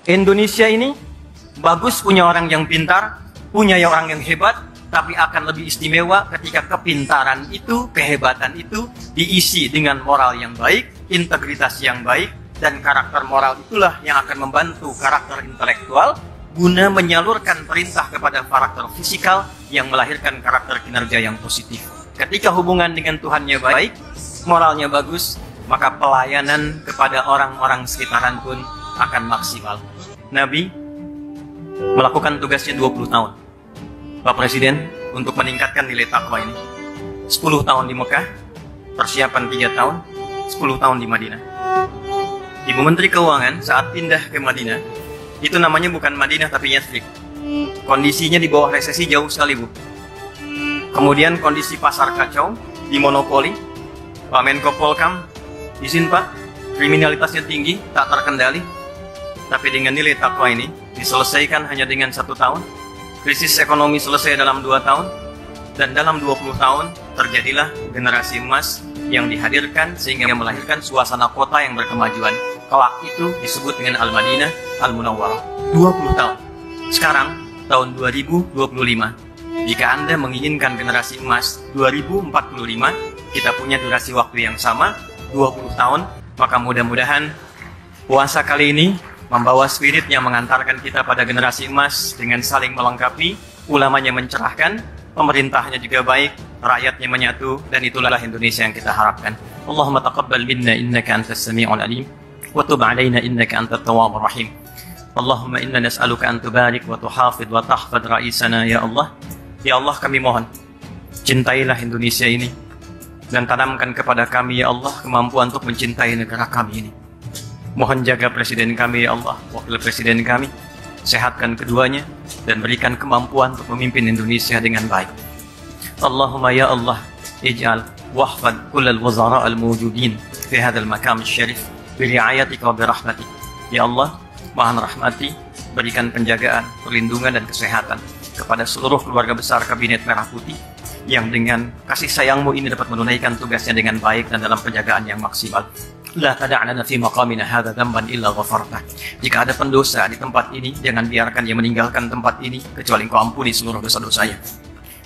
Indonesia ini bagus punya orang yang pintar, punya orang yang hebat, tapi akan lebih istimewa ketika kepintaran itu, kehebatan itu diisi dengan moral yang baik, integritas yang baik, dan karakter moral itulah yang akan membantu karakter intelektual guna menyalurkan perintah kepada karakter fisikal yang melahirkan karakter kinerja yang positif. Ketika hubungan dengan Tuhannya baik, moralnya bagus, maka pelayanan kepada orang-orang sekitaran pun akan maksimal. Nabi melakukan tugasnya 20 tahun. Pak Presiden untuk meningkatkan nilai takwa ini. 10 tahun di Mekah, persiapan 3 tahun, 10 tahun di Madinah. Ibu Menteri Keuangan saat pindah ke Madinah, itu namanya bukan Madinah tapi Yathrib. Kondisinya di bawah resesi jauh sekali, Bu. Kemudian kondisi pasar kacau, dimonopoli. Pak Menko Polkam, izin Pak, kriminalitasnya tinggi, tak terkendali. Tapi dengan nilai takwa ini, diselesaikan hanya dengan 1 tahun. Krisis ekonomi selesai dalam 2 tahun. Dan dalam 20 tahun, terjadilah generasi emas yang dihadirkan sehingga melahirkan suasana kota yang berkemajuan. Kelak itu disebut dengan Al-Madinah Al-Munawwarah. 20 tahun. Sekarang, tahun 2025. Jika Anda menginginkan generasi emas 2045, kita punya durasi waktu yang sama, 20 tahun. Maka mudah-mudahan puasa kali ini membawa spirit yang mengantarkan kita pada generasi emas dengan saling melengkapi, ulamanya mencerahkan, pemerintahnya juga baik, rakyatnya menyatu, dan itulah Indonesia yang kita harapkan. Allahumma taqabbal minna innaka antas sami'ul alim wa tub 'alaina innaka antat tawwabur rahim. Allahumma inna nas'aluka an tubarik wa tuhafid wa tahfad raisana ya Allah. Ya Allah, kami mohon, cintailah Indonesia ini dan tanamkan kepada kami ya Allah kemampuan untuk mencintai negara kami ini. Mohon jaga presiden kami ya Allah, wakil presiden kami, sehatkan keduanya dan berikan kemampuan untuk memimpin Indonesia dengan baik. Allahumma ya Allah, ij'al wahfad kullal wazara al-mawjudin fi hadzal maqam syarif bi ri'ayatika wa bi rahmatik. Ya Allah, Maha rahmati, berikan penjagaan, perlindungan dan kesehatan kepada seluruh keluarga besar Kabinet Merah Putih yang dengan kasih sayangmu ini dapat menunaikan tugasnya dengan baik dan dalam penjagaan yang maksimal. La tada'lana fi maqamina hadza dhanban illa ghafartah. Jika ada pendosa di tempat ini, jangan biarkan dia meninggalkan tempat ini kecuali Engkau ampuni seluruh dosa-dosanya.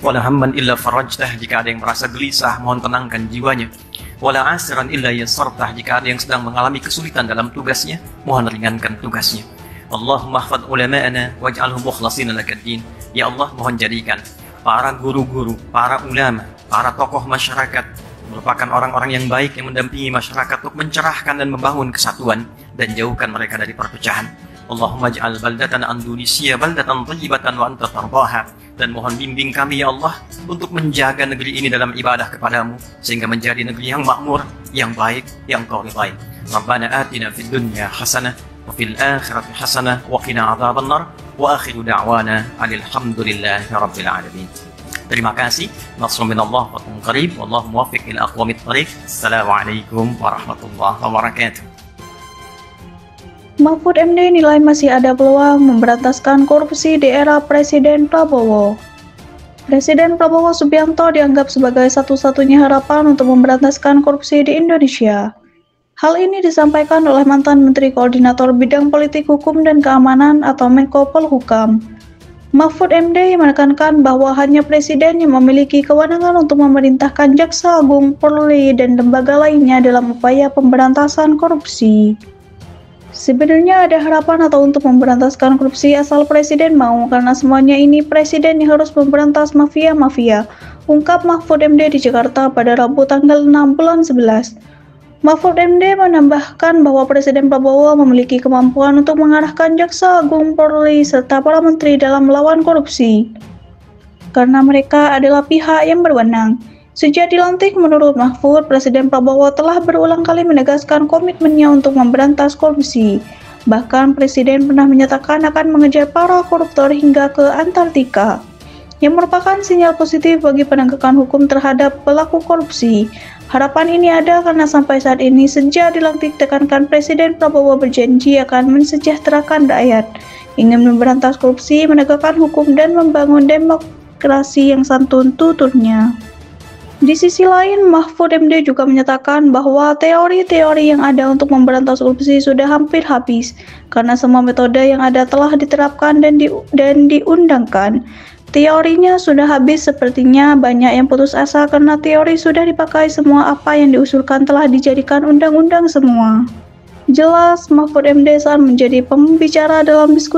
Wala hamman illa farajtah. Jika ada yang merasa gelisah, mohon tenangkan jiwanya. Wala asiran illa yassartah. Jika ada yang sedang mengalami kesulitan dalam tugasnya, mohon ringankan tugasnya. Allahumma ihfadh ulama'ana waj'alhum mukhlashina lakad-din. Ya Allah, mohon jadikan para guru-guru, para ulama, para tokoh masyarakat merupakan orang-orang yang baik yang mendampingi masyarakat untuk mencerahkan dan membangun kesatuan dan jauhkan mereka dari perpecahan. Allahumma ij'al baldatan Indonesia baldatan thayyibatan wa anta tardaha. Dan mohon bimbing kami ya Allah untuk menjaga negeri ini dalam ibadah kepadamu sehingga menjadi negeri yang makmur, yang baik, yang kau ridai. Rabbana atina fid dunya hasanah wa fil akhirati hasanah wa qina adzabannar wa akhiru da'wana alhamdulillahi rabbil alamin. Terima kasih. Nasrun minallah wa tum qarib. Wallahu muwaffiq ila aqwamit thariq. Assalamualaikum warahmatullahi wabarakatuh. Mahfud MD nilai masih ada peluang memberantaskan korupsi di era Presiden Prabowo. Presiden Prabowo Subianto dianggap sebagai satu-satunya harapan untuk memberantaskan korupsi di Indonesia. Hal ini disampaikan oleh mantan Menteri Koordinator Bidang Politik Hukum dan Keamanan atau Menko Polhukam. Mahfud MD menekankan bahwa hanya presiden yang memiliki kewenangan untuk memerintahkan Jaksa Agung, Polri, dan lembaga lainnya dalam upaya pemberantasan korupsi. Sebenarnya ada harapan atau untuk memberantaskan korupsi asal presiden mau, karena semuanya ini presiden yang harus memberantas mafia-mafia, ungkap Mahfud MD di Jakarta pada Rabu tanggal 6 bulan 11. Mahfud MD menambahkan bahwa Presiden Prabowo memiliki kemampuan untuk mengarahkan Jaksa Agung, Polri, serta para menteri dalam melawan korupsi, karena mereka adalah pihak yang berwenang. Sejak dilantik, menurut Mahfud, Presiden Prabowo telah berulang kali menegaskan komitmennya untuk memberantas korupsi. Bahkan Presiden pernah menyatakan akan mengejar para koruptor hingga ke Antartika, yang merupakan sinyal positif bagi penegakan hukum terhadap pelaku korupsi. Harapan ini ada karena sampai saat ini sejak dilantik tekankan Presiden Prabowo berjanji akan mensejahterakan rakyat, ingin memberantas korupsi, menegakkan hukum, dan membangun demokrasi yang santun tuturnya. Di sisi lain, Mahfud MD juga menyatakan bahwa teori-teori yang ada untuk memberantas korupsi sudah hampir habis karena semua metode yang ada telah diterapkan dan diundangkan. Teorinya sudah habis, sepertinya banyak yang putus asa karena teori sudah dipakai semua, apa yang diusulkan telah dijadikan undang-undang semua. Jelas Mahfud MD saat menjadi pembicara dalam diskusi